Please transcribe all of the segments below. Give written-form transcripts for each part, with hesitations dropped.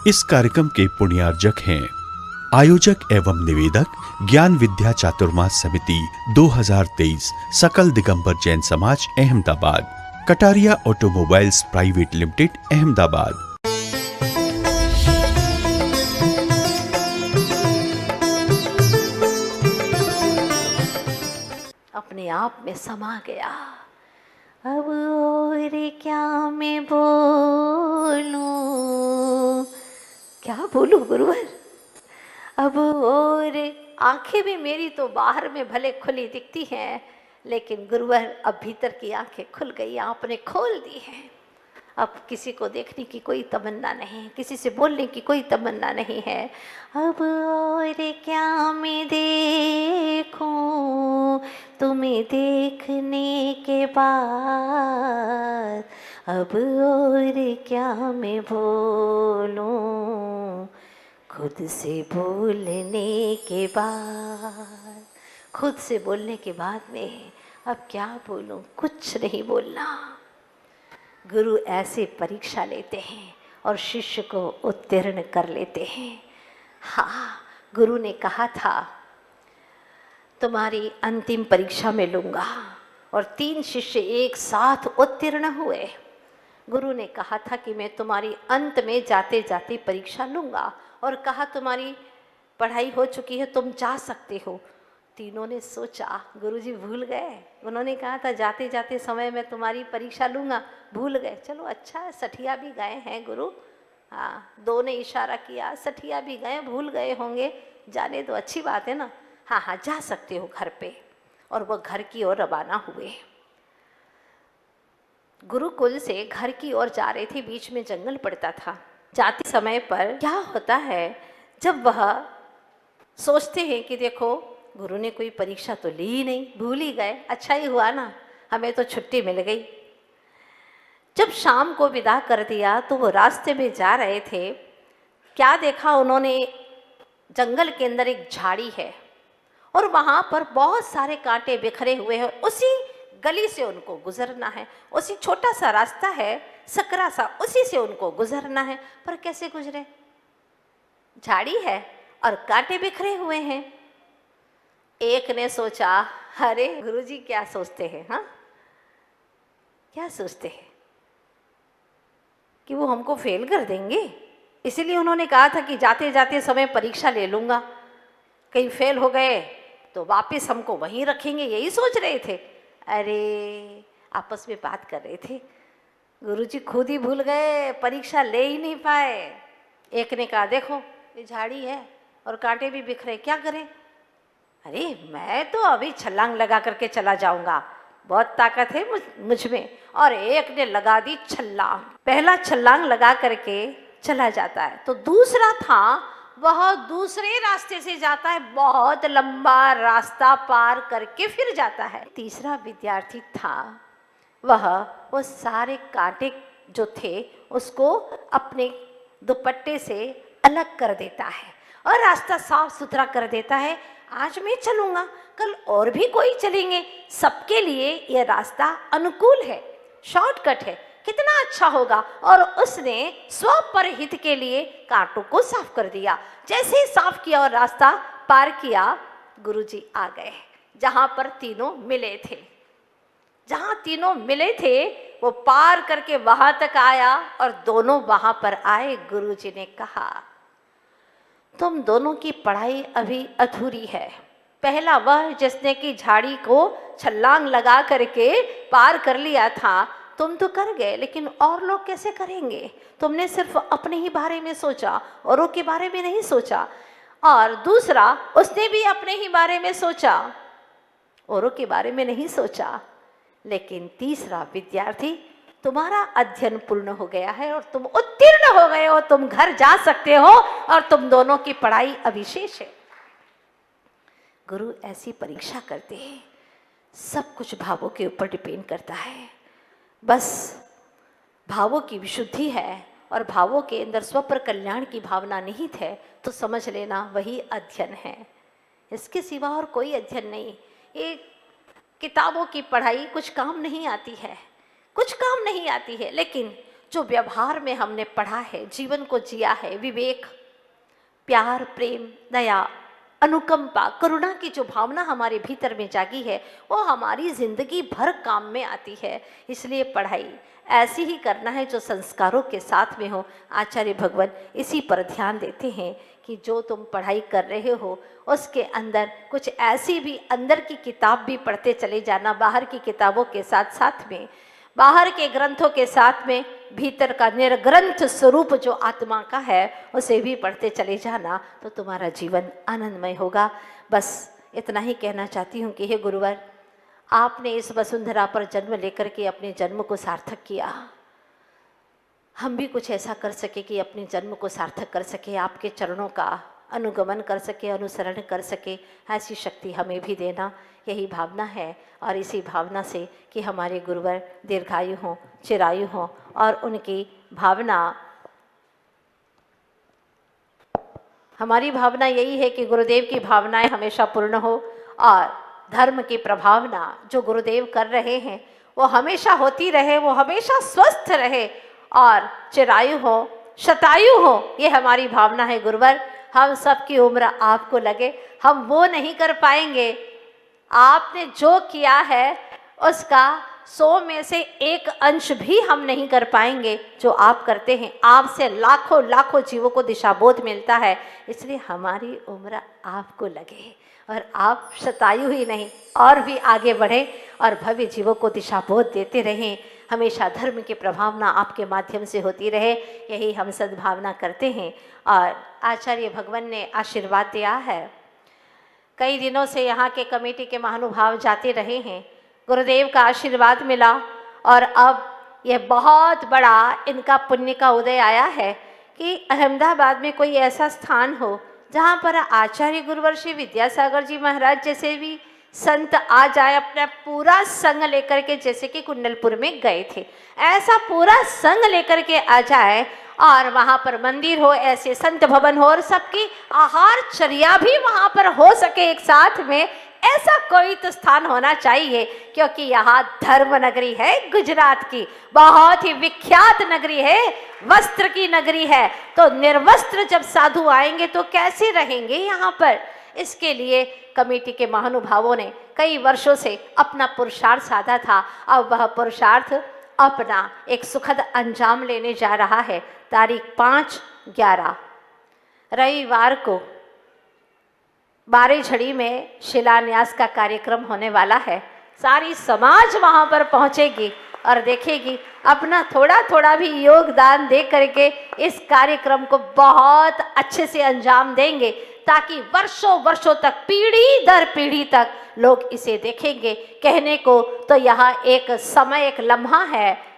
इस कार्यक्रम के पुण्यार्जक हैं आयोजक एवं निवेदक ज्ञान विद्या चातुर्मास समिति 2023 सकल दिगंबर जैन समाज Ahmedabad, Kataria automobiles private limited Ahmedabad. अपने आप में समा गया। अब और क्या मैं बोलूं, क्या बोलूं गुरुवर। अब और आंखें भी मेरी तो बाहर में भले खुली दिखती हैं, लेकिन गुरुवर अब भीतर की आंखें खुल गई, आपने खोल दी हैं। अब किसी को देखने की कोई तमन्ना नहीं, किसी से बोलने की कोई तमन्ना नहीं है। अब और क्या मैं देखूं तुम्हें देखने के बाद, अब और क्या मैं बोलूं खुद से बोलने के बाद। खुद से बोलने के बाद में अब क्या बोलूं, कुछ नहीं बोलना। गुरु ऐसे परीक्षा लेते हैं और शिष्य को उत्तीर्ण कर लेते हैं। हाँ, गुरु ने कहा था तुम्हारी अंतिम परीक्षा में लूँगा, और 3 शिष्य एक साथ उत्तीर्ण हुए। गुरु ने कहा था कि मैं तुम्हारी अंत में जाते जाते परीक्षा लूँगा, और कहा तुम्हारी पढ़ाई हो चुकी है, तुम जा सकते हो। तीनों ने सोचा गुरुजी भूल गए, उन्होंने कहा था जाते जाते समय मैं तुम्हारी परीक्षा लूँगा, भूल गए। चलो अच्छा है, सठिया भी गए हैं गुरु। हाँ, 2 ने इशारा किया, सठिया भी गए, भूल गए होंगे, जाने तो अच्छी बात है ना। हाँ हाँ, जा सकते हो घर पे। और वह घर की ओर रवाना हुए। गुरुकुल से घर की ओर जा रहे थे, बीच में जंगल पड़ता था। जाते समय पर क्या होता है, जब वह सोचते हैं कि देखो गुरु ने कोई परीक्षा तो ली ही नहीं, भूल ही गए, अच्छा ही हुआ ना, हमें तो छुट्टी मिल गई। जब शाम को विदा कर दिया तो वो रास्ते में जा रहे थे, क्या देखा उन्होंने, जंगल के अंदर एक झाड़ी है और वहाँ पर बहुत सारे कांटे बिखरे हुए हैं। उसी गली से उनको गुजरना है, उसी छोटा सा रास्ता है, सकरा सा, उसी से उनको गुजरना है। पर कैसे गुजरे, झाड़ी है और कांटे बिखरे हुए हैं। एक ने सोचा, अरे गुरुजी क्या सोचते हैं, हाँ क्या सोचते हैं कि वो हमको फेल कर देंगे, इसीलिए उन्होंने कहा था कि जाते जाते समय परीक्षा ले लूँगा, कहीं फेल हो गए तो वापस हमको वहीं रखेंगे, यही सोच रहे थे। अरे आपस में बात कर रहे थे, गुरुजी खुद ही भूल गए, परीक्षा ले ही नहीं पाए। एक ने कहा देखो ये झाड़ी है और कांटे भी बिखरे, क्या करें। अरे मैं तो अभी छलांग लगा करके चला जाऊंगा, बहुत ताकत है मुझ में। और एक ने लगा दी छलांग, पहला छलांग लगा करके चला जाता है। तो दूसरा था, वह दूसरे रास्ते से जाता है, बहुत लंबा रास्ता पार करके फिर जाता है। तीसरा विद्यार्थी था, वो सारे कांटे जो थे उसको अपने दुपट्टे से अलग कर देता है और रास्ता साफ सुथरा कर देता है। आज मैं चलूँगा, कल और भी कोई चलेंगे, सबके लिए यह रास्ता अनुकूल है, शॉर्टकट है, कितना अच्छा होगा। और उसने स्वपरहित के लिए कांटों को साफ कर दिया। जैसे ही साफ किया और रास्ता पार किया, गुरुजी आ गए जहाँ पर तीनों मिले थे। जहाँ तीनों मिले थे वो पार करके वहाँ तक आया और दोनों वहाँ पर आए। गुरुजी ने कहा तुम दोनों की पढ़ाई अभी अधूरी है। पहला वह जिसने की झाड़ी को छलांग लगा करके पार कर लिया था, तुम तो कर गए, लेकिन और लोग कैसे करेंगे। तुमने सिर्फ अपने ही बारे में सोचा, औरों के बारे में नहीं सोचा। और दूसरा, उसने भी अपने ही बारे में सोचा, औरों के बारे में नहीं सोचा। लेकिन तीसरा विद्यार्थी, तुम्हारा अध्ययन पूर्ण हो गया है और तुम उत्तीर्ण हो गए हो, तुम घर जा सकते हो और तुम दोनों की पढ़ाई अविशेष है। गुरु ऐसी परीक्षा करते हैं, सब कुछ भावों के ऊपर डिपेंड करता है। बस भावों की विशुद्धि है और भावों के अंदर स्व पर कल्याण की भावना निहित है तो समझ लेना वही अध्ययन है, इसके सिवा और कोई अध्ययन नहीं। एक किताबों की पढ़ाई कुछ काम नहीं आती है, कुछ काम नहीं आती है, लेकिन जो व्यवहार में हमने पढ़ा है, जीवन को जिया है, विवेक, प्यार, प्रेम, दया, अनुकंपा, करुणा की जो भावना हमारे भीतर में जागी है वो हमारी जिंदगी भर काम में आती है। इसलिए पढ़ाई ऐसी ही करना है जो संस्कारों के साथ में हो। आचार्य भगवान इसी पर ध्यान देते हैं कि जो तुम पढ़ाई कर रहे हो उसके अंदर कुछ ऐसी भी अंदर की किताब भी पढ़ते चले जाना, बाहर की किताबों के साथ साथ में, बाहर के ग्रंथों के साथ में भीतर का निर्ग्रंथ स्वरूप जो आत्मा का है उसे भी पढ़ते चले जाना, तो तुम्हारा जीवन आनंदमय होगा। बस इतना ही कहना चाहती हूँ कि हे गुरुवर, आपने इस वसुंधरा पर जन्म लेकर के अपने जन्म को सार्थक किया। हम भी कुछ ऐसा कर सके कि अपने जन्म को सार्थक कर सके, आपके चरणों का अनुगमन कर सके, अनुसरण कर सके, ऐसी शक्ति हमें भी देना। यही भावना है और इसी भावना से कि हमारे गुरुवर दीर्घायु हों, चिरायु हों और उनकी भावना, हमारी भावना यही है कि गुरुदेव की भावनाएं हमेशा पूर्ण हो और धर्म की प्रभावना जो गुरुदेव कर रहे हैं वो हमेशा होती रहे, वो हमेशा स्वस्थ रहे और चिरायु हो, शतायु हो। ये हमारी भावना है गुरुवर। हम सबकी उम्र आपको लगे, हम वो नहीं कर पाएंगे, आपने जो किया है उसका 100 में से 1 अंश भी हम नहीं कर पाएंगे जो आप करते हैं। आपसे लाखों लाखों जीवों को दिशाबोध मिलता है, इसलिए हमारी उम्र आपको लगे और आप शतायु ही नहीं और भी आगे बढ़ें और भव्य जीवों को दिशाबोध देते रहें। हमेशा धर्म की प्रभावना आपके माध्यम से होती रहे, यही हम सद्भावना करते हैं। और आचार्य भगवान ने आशीर्वाद दिया है। कई दिनों से यहाँ के कमेटी के महानुभाव जाते रहे हैं, गुरुदेव का आशीर्वाद मिला और अब यह बहुत बड़ा इनका पुण्य का उदय आया है कि अहमदाबाद में कोई ऐसा स्थान हो जहाँ पर आचार्य गुरुवर श्री विद्यासागर जी महाराज जैसे भी संत आ जाए, अपना पूरा संग लेकर के, जैसे कि कुंडलपुर में गए थे, ऐसा पूरा संग लेकर के आ जाए और वहाँ पर मंदिर हो, ऐसे संत भवन हो और सबकी आहार चर्या भी वहाँ पर हो सके एक साथ में, ऐसा कोई तो स्थान होना चाहिए। क्योंकि यहाँ धर्म नगरी है, गुजरात की बहुत ही विख्यात नगरी है, वस्त्र की नगरी है। तो निर्वस्त्र जब साधु आएंगे तो कैसे रहेंगे यहाँ पर। इसके लिए कमेटी के महानुभावों ने कई वर्षों से अपना पुरुषार्थ साधा था। अब वह पुरुषार्थ अपना एक सुखद अंजाम लेने जा रहा है। तारीख 5/11 रविवार को बारेझड़ी में शिलान्यास का कार्यक्रम होने वाला है। सारी समाज वहाँ पर पहुँचेगी और देखेगी, अपना थोड़ा थोड़ा भी योगदान दे करके इस कार्यक्रम को बहुत अच्छे से अंजाम देंगे, ताकि वर्षों वर्षों तक, पीढ़ी दर पीढ़ी तक लोग इसे देखेंगे। कहने को तो यहाँ एक समय, एक लम्हा है,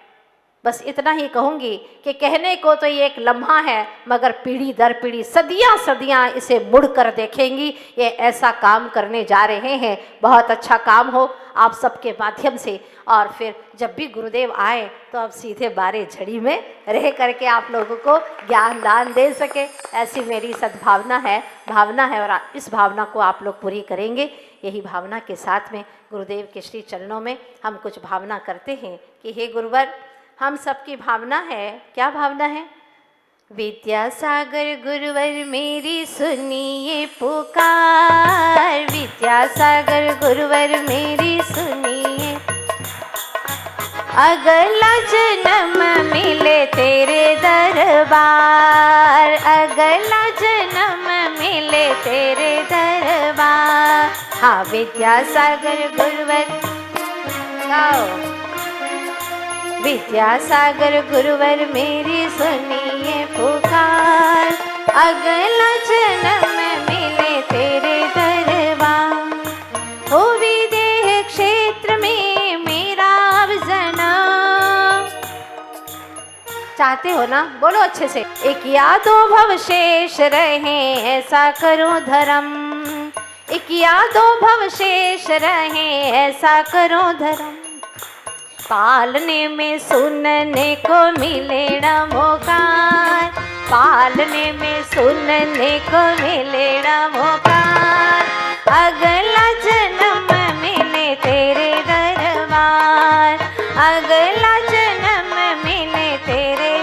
बस इतना ही कहूँगी कि कहने को तो ये एक लम्हा है, मगर पीढ़ी दर पीढ़ी, सदियाँ सदियाँ इसे मुड़ कर देखेंगी। ये ऐसा काम करने जा रहे हैं, बहुत अच्छा काम हो आप सबके माध्यम से। और फिर जब भी गुरुदेव आए तो अब सीधे बारेझड़ी में रह करके आप लोगों को ज्ञान दान दे सके, ऐसी मेरी सद्भावना है, भावना है। और इस भावना को आप लोग पूरी करेंगे। यही भावना के साथ में गुरुदेव के श्री चरणों में हम कुछ भावना करते हैं कि हे गुरुवर, हम सबकी भावना है, क्या भावना है? विद्यासागर गुरुवर मेरी सुनिए पुकार, विद्यासागर गुरुवर मेरी सुनिए, अगला जन्म मिले तेरे दरबार, अगला जन्म मिले तेरे दरबार। हाँ, विद्यासागर गुरुवर गाओ, विद्यासागर गुरुवर मेरी सुनिए पुकार, अगला जन्म मिले तेरे दरबार। हो विदेह क्षेत्र में मेरा अब जन्म, चाहते हो ना? बोलो अच्छे से। एक या दो भव शेष रहे ऐसा करो धर्म, एक या दो भव शेष रहे ऐसा करो धर्म, पालने में सुनने को मिले न मौका, पालने में सुनने को मिले न मौका, अगला जन्म मिले तेरे दरबार, अगला जन्म मिले तेरे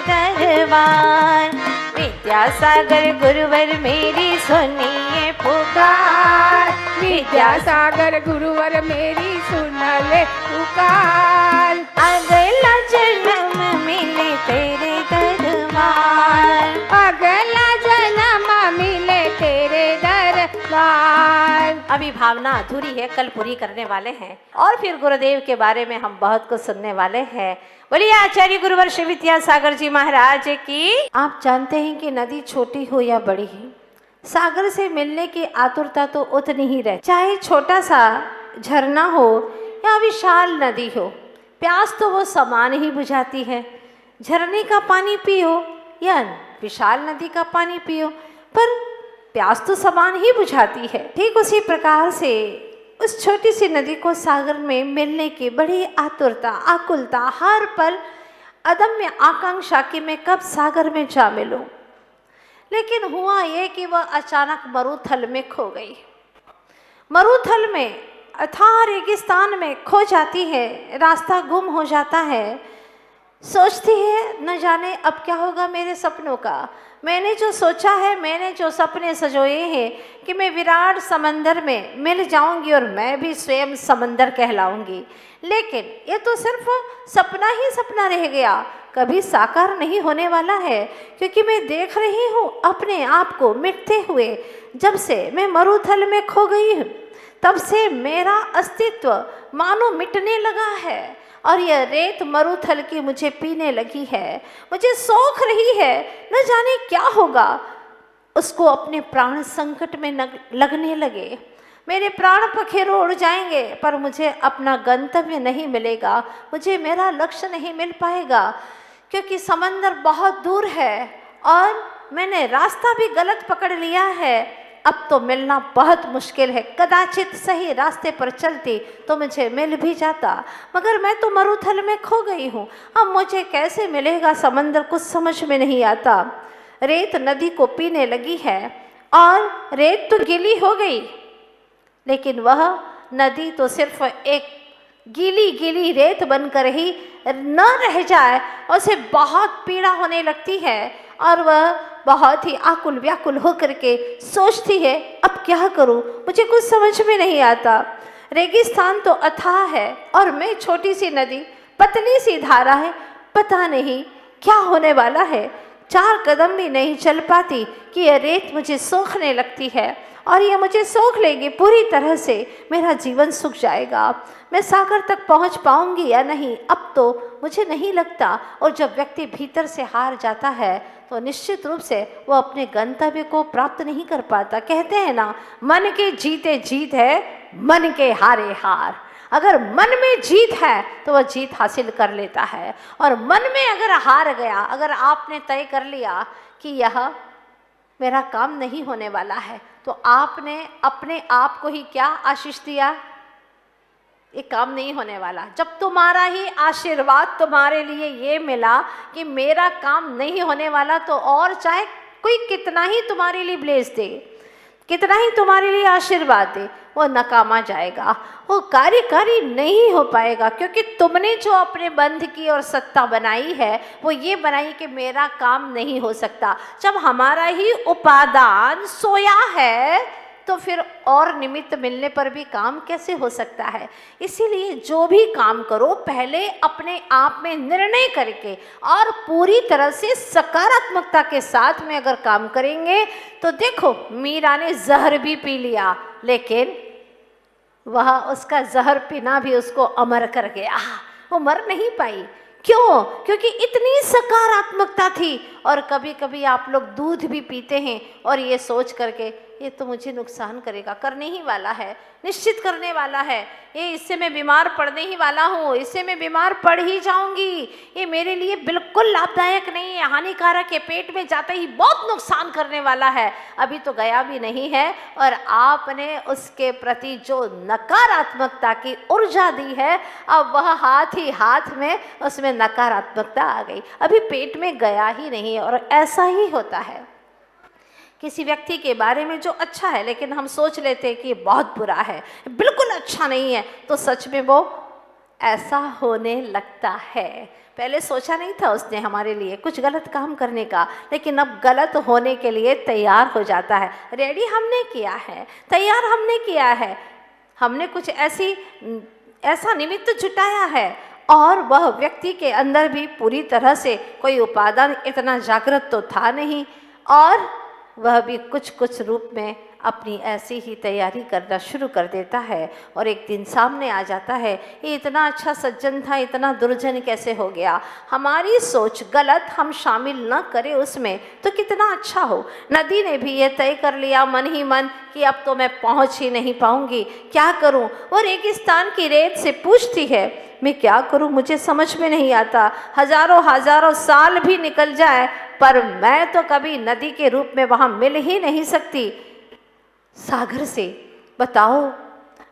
विद्यासागर गुरुवर मेरी सुनिए पुकार, विद्यासागर गुरुवर मेरी सुन ले पुकार। अगला जन्म मिले तेरे दरबार, अगला जन्म मिले तेरे दरबार। अभी भावना अधूरी है, कल पूरी करने वाले हैं और फिर गुरुदेव के बारे में हम बहुत कुछ सुनने वाले हैं। बोलिए आचार्य गुरुवर श्री विद्यासागर जी महाराज की। आप जानते हैं कि नदी छोटी हो या बड़ी है, सागर से मिलने की आतुरता तो उतनी ही रहती, चाहे छोटा सा झरना हो या विशाल नदी हो, प्यास तो वो समान ही बुझाती है। झरने का पानी पियो या विशाल नदी का पानी पियो, पर प्यास तो समान ही बुझाती है। ठीक उसी प्रकार से उस छोटी सी नदी को सागर में मिलने की बड़ी आतुरता, आकुलता, हर पल अदम्य आकांक्षा कि मैं कब सागर में जा मिलूं। लेकिन हुआ ये कि वह अचानक मरुथल में खो गई। मरुथल में अथाह रेगिस्तान में खो जाती है, रास्ता गुम हो जाता है। सोचती है न जाने अब क्या होगा मेरे सपनों का। मैंने जो सोचा है, मैंने जो सपने सजोए हैं कि मैं विराट समंदर में मिल जाऊंगी और मैं भी स्वयं समंदर कहलाऊंगी, लेकिन ये तो सिर्फ सपना ही सपना रह गया, कभी साकार नहीं होने वाला है। क्योंकि मैं देख रही हूँ अपने आप को मिटते हुए। जब से मैं मरुथल में खो गई हूँ तब से मेरा अस्तित्व मानो मिटने लगा है और यह रेत मरुथल की मुझे पीने लगी है, मुझे सोख रही है। न जाने क्या होगा, उसको अपने प्राण संकट में लगने लगे। मेरे प्राण पखेरु उड़ जाएंगे पर मुझे अपना गंतव्य नहीं मिलेगा, मुझे मेरा लक्ष्य नहीं मिल पाएगा, क्योंकि समंदर बहुत दूर है और मैंने रास्ता भी गलत पकड़ लिया है। अब तो मिलना बहुत मुश्किल है। कदाचित सही रास्ते पर चलती तो मुझे मिल भी जाता, मगर मैं तो मरुथल में खो गई हूँ। अब मुझे कैसे मिलेगा समंदर, कुछ समझ में नहीं आता। रेत नदी को पीने लगी है और रेत तो गीली हो गई, लेकिन वह नदी तो सिर्फ एक गीली गीली रेत बनकर ही न रह जाए, उसे बहुत पीड़ा होने लगती है और वह बहुत ही आकुल व्याकुल होकर के सोचती है अब क्या करूं, मुझे कुछ समझ में नहीं आता। रेगिस्तान तो अथाह है और मैं छोटी सी नदी, पतली सी धारा है, पता नहीं क्या होने वाला है। 4 कदम भी नहीं चल पाती कि यह रेत मुझे सोखने लगती है और यह मुझे सोख लेगी, पूरी तरह से मेरा जीवन सूख जाएगा। मैं सागर तक पहुंच पाऊंगी या नहीं अब तो मुझे नहीं लगता। और जब व्यक्ति भीतर से हार जाता है तो निश्चित रूप से वो अपने गंतव्य को प्राप्त नहीं कर पाता। कहते हैं ना, मन के जीते जीत है, मन के हारे हार। अगर मन में जीत है तो वह जीत हासिल कर लेता है, और मन में अगर हार गया, अगर आपने तय कर लिया कि यह मेरा काम नहीं होने वाला है, तो आपने अपने आप को ही क्या आशीष दिया, ये काम नहीं होने वाला। जब तुम्हारा ही आशीर्वाद तुम्हारे लिए ये मिला कि मेरा काम नहीं होने वाला, तो और चाहे कोई कितना ही तुम्हारे लिए ब्लेस दे, कितना ही तुम्हारे लिए आशीर्वाद दे, वो नकामा जाएगा, वो कार्यकारी नहीं हो पाएगा। क्योंकि तुमने जो अपने बंध की और सत्ता बनाई है वो ये बनाई कि मेरा काम नहीं हो सकता। जब हमारा ही उपादान सोया है तो फिर और निमित्त मिलने पर भी काम कैसे हो सकता है। इसीलिए जो भी काम करो पहले अपने आप में निर्णय करके और पूरी तरह से सकारात्मकता के साथ में अगर काम करेंगे तो देखो, मीरा ने जहर भी पी लिया, लेकिन वह उसका जहर पीना भी उसको अमर कर गया, वो मर नहीं पाई। क्यों? क्योंकि इतनी सकारात्मकता थी। और कभी कभी आप लोग दूध भी पीते हैं और ये सोच करके ये तो मुझे नुकसान करेगा, करने ही वाला है, निश्चित करने वाला है, ये इससे मैं बीमार पड़ने ही वाला हूँ, इससे मैं बीमार पड़ ही जाऊंगी, ये मेरे लिए बिल्कुल लाभदायक नहीं है, हानिकारक है, पेट में जाते ही बहुत नुकसान करने वाला है, अभी तो गया भी नहीं है। और आपने उसके प्रति जो नकारात्मकता की ऊर्जा दी है, अब वह हाथ ही हाथ में उसमें नकारात्मकता आ गई, अभी पेट में गया ही नहीं। और ऐसा ही होता है किसी व्यक्ति के बारे में जो अच्छा है, लेकिन हम सोच लेते हैं कि ये बहुत बुरा है, बिल्कुल अच्छा नहीं है, तो सच में वो ऐसा होने लगता है। पहले सोचा नहीं था उसने हमारे लिए कुछ गलत काम करने का, लेकिन अब गलत होने के लिए तैयार हो जाता है। रेडी हमने किया है, तैयार हमने किया है, हमने कुछ ऐसा निमित्त जुटाया है, और वह व्यक्ति के अंदर भी पूरी तरह से कोई उपादान इतना जागृत तो था नहीं, और वह भी कुछ कुछ रूप में अपनी ऐसी ही तैयारी करना शुरू कर देता है। और एक दिन सामने आ जाता है, ये इतना अच्छा सज्जन था, इतना दुर्जन कैसे हो गया। हमारी सोच गलत, हम शामिल न करें उसमें तो कितना अच्छा हो। नदी ने भी ये तय कर लिया मन ही मन कि अब तो मैं पहुंच ही नहीं पाऊंगी, क्या करूं। वो रेगिस्तान की रेत से पूछती है, मैं क्या करूं, मुझे समझ में नहीं आता। हजारों हजारों साल भी निकल जाए पर मैं तो कभी नदी के रूप में वहां मिल ही नहीं सकती। सागर से बताओ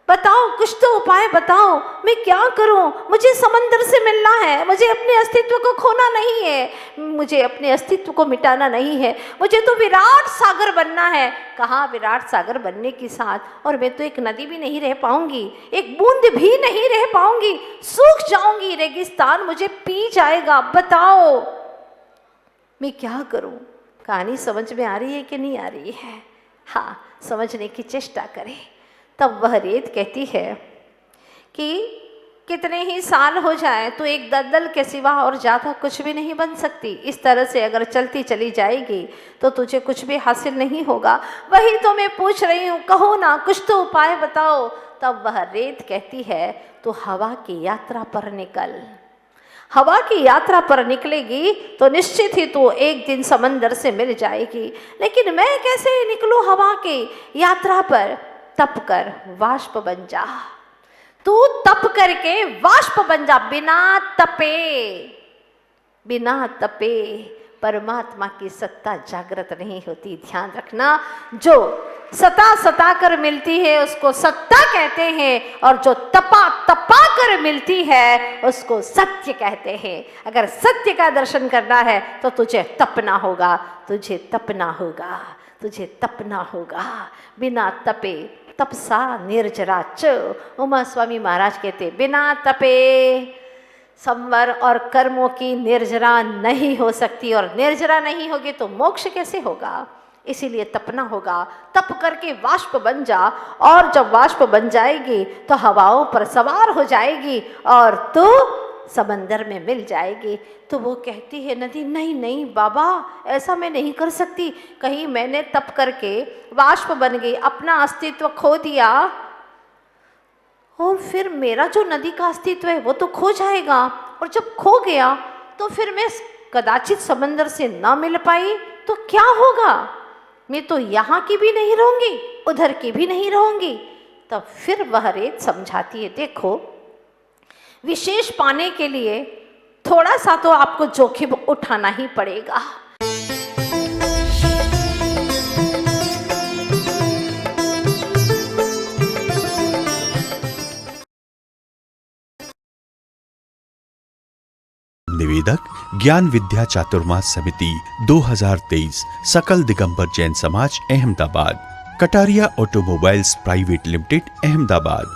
बताओ, कुछ तो उपाय बताओ, मैं क्या करूं। मुझे समंदर से मिलना है, मुझे अपने अस्तित्व को खोना नहीं है, मुझे अपने अस्तित्व को मिटाना नहीं है, मुझे तो विराट सागर बनना है। कहाँ विराट सागर बनने के साथ, और मैं तो एक नदी भी नहीं रह पाऊंगी, एक बूंद भी नहीं रह पाऊंगी, सूख जाऊंगी, रेगिस्तान मुझे पी जाएगा। बताओ मैं क्या करूं। कहानी समझ में आ रही है कि नहीं आ रही है? हाँ, समझने की चेष्टा करें। तब वह रेत कहती है कि कितने ही साल हो जाए तो एक दलदल के सिवा और ज़्यादा कुछ भी नहीं बन सकती। इस तरह से अगर चलती चली जाएगी तो तुझे कुछ भी हासिल नहीं होगा। वही तो मैं पूछ रही हूँ, कहो ना, कुछ तो उपाय बताओ। तब वह रेत कहती है, तो हवा की यात्रा पर निकल। हवा की यात्रा पर निकलेगी तो निश्चित ही तो एक दिन समंदर से मिल जाएगी। लेकिन मैं कैसे निकलूं हवा की यात्रा पर? तप कर वाष्प बन जा। तू तप करके वाष्प बन जा। बिना तपे परमात्मा की सत्ता जागृत नहीं होती। ध्यान रखना, जो सता कर मिलती है उसको सत्ता कहते हैं, और जो तपा कर मिलती है उसको सत्य कहते हैं। अगर सत्य का दर्शन करना है तो तुझे तपना होगा, तुझे तपना होगा, तुझे तपना होगा। बिना तपे तपसा निर्जरा च। उमा स्वामी महाराज कहते, बिना तपे संवर और कर्मों की निर्जरा नहीं हो सकती, और निर्जरा नहीं होगी तो मोक्ष कैसे होगा। इसीलिए तपना होगा। तप करके वाष्प बन जा, और जब वाष्प बन जाएगी तो हवाओं पर सवार हो जाएगी और तू समंदर में मिल जाएगी। तो वो कहती है नदी, नहीं नहीं बाबा, ऐसा मैं नहीं कर सकती। कहीं मैंने तप करके वाष्प बन गई, अपना अस्तित्व खो दिया, और फिर मेरा जो नदी का अस्तित्व है वो तो खो जाएगा, और जब खो गया तो फिर मैं कदाचित समंदर से ना मिल पाई तो क्या होगा। मैं तो यहाँ की भी नहीं रहूंगी, उधर की भी नहीं रहूंगी। तब फिर वह रेत समझाती है, देखो विशेष पाने के लिए थोड़ा सा तो आपको जोखिम उठाना ही पड़ेगा। निवेदक ज्ञान विद्या चातुर्मास समिति 2023 सकल दिगंबर जैन समाज Ahmedabad. Kataria automobiles private limited Ahmedabad.